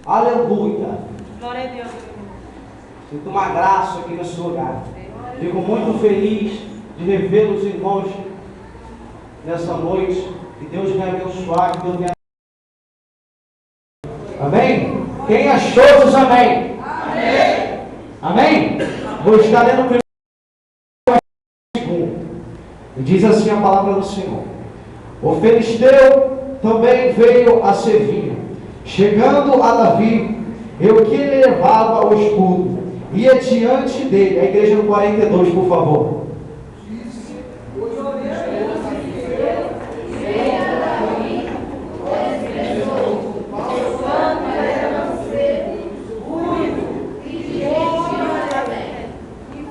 Aleluia. Glória a Deus. Sinto uma graça aqui nesse lugar. Fico muito feliz de rever os irmãos nessa noite. Que Deus venha abençoar, que Deus venha... Amém? Quem achou, diz amém. Amém. Amém? Vou estar lendo o primeiro. E diz assim a palavra do Senhor. O filisteu também veio a Sevinha. Chegando a Davi, eu que ele levava o escudo, ia diante dele. A igreja no 42, por favor.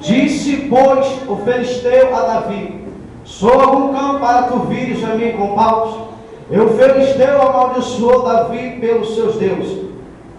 Disse, pois, o filisteu a Davi: sou algum cão para tu vires a mim com paus? E o filisteu amaldiçoou Davi pelos seus deuses.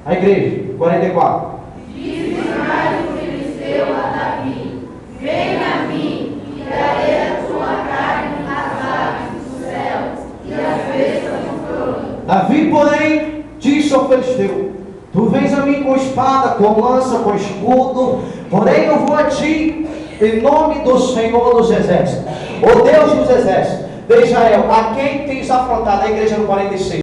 A igreja, 44. Disse mais o filisteu a Davi: vem a mim, e darei a tua carne às aves do céu e às bestas do campo. Davi, porém, disse ao filisteu: tu vens a mim com espada, com lança, com escudo, porém eu vou a ti em nome do Senhor dos Exércitos, o Deus dos Exércitos de Israel, a quem tens afrontado. A igreja no 46.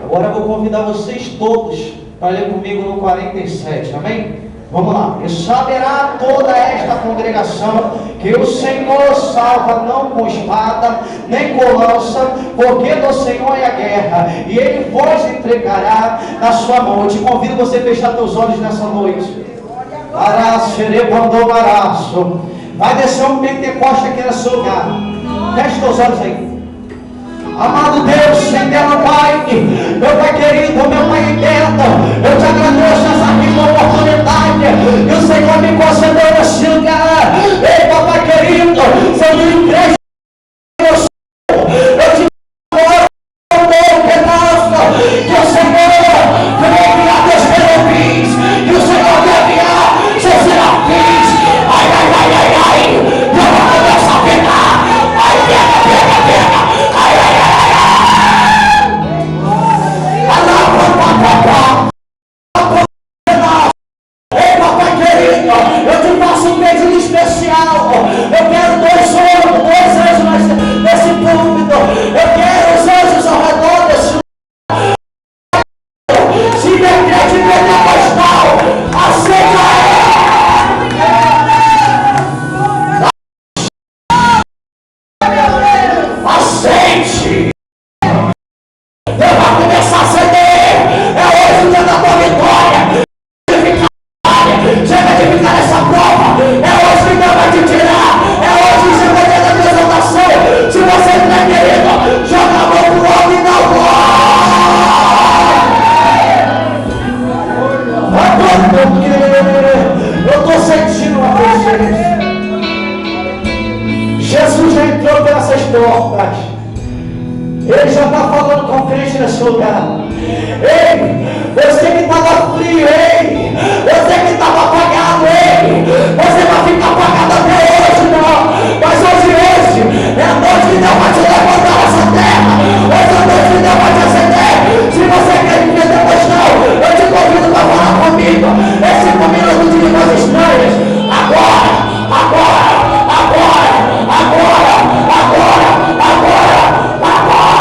Agora eu vou convidar vocês todos para ler comigo no 47, amém? Vamos lá. E saberá toda esta congregação que o Senhor salva não com espada, nem com lança, porque do Senhor é a guerra, e Ele vos entregará na sua mão. Eu te convido você a fechar teus olhos nessa noite. Vai descer um Pentecoste aqui nesse lugar. Feche teus olhos aí. Amado Deus, eterno Pai, meu Pai querido, meu Pai eterno, eu te agradeço essa rica oportunidade que o Senhor me concedeu nesse lugar. Ei, Papai querido, sou de igreja, eu te adoro, que o Senhor vai enviar teus querubins, que o Senhor vai enviar seus serafins. Ai, ai, ai, ai, ai, eu vou começar a pegar. Ai, pega, pega, pega. Ai, ai, ai. Ei, Papai querido, eu te faço um pedido especial. Eu quero dois anjos nesse púlpito. Eu quero os anjos ao redor desse lugar. Se der crente pentecostal, aceita ela. Aceite. Eu vou começar a ceder. É hoje o dia da tua vitória. Chega de ficar nessa prova. É hoje que Deus vai te tirar. É hoje que você vai ter a tua exaltação. Se você não é querido, joga a mão pro alto e dá o eu estou sentindo uma presença. Jesus já entrou pelas portas. Ele já está falando com o crente nesse lugar. Ei, você que estava frio, ei, você que estava apagado, ei, você vai ficar apagado até hoje, não. Mas hoje é a noite que Deus vai te levantar nessa terra. Hoje é a noite que Deus vai te acender. Se você quer viver pentecostal, eu te convido para falar comigo. Esse 5 minutos de línguas estranhas. Agora, agora, agora, agora, agora, agora, agora.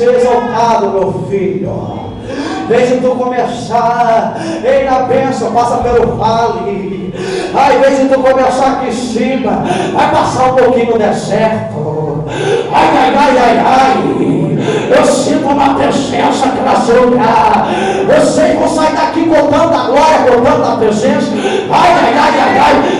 ser exaltado, meu filho. Em tu começar, ei, na bênção, passa pelo vale. Aí, em vez de tu começar aqui em cima, vai passar um pouquinho no deserto. Ai, ai, ai, ai, ai. Eu sinto uma presença aqui nesse lugar. Vocês vão sair daqui contando a glória, contando a presença. Ai, ai, ai, ai, ai.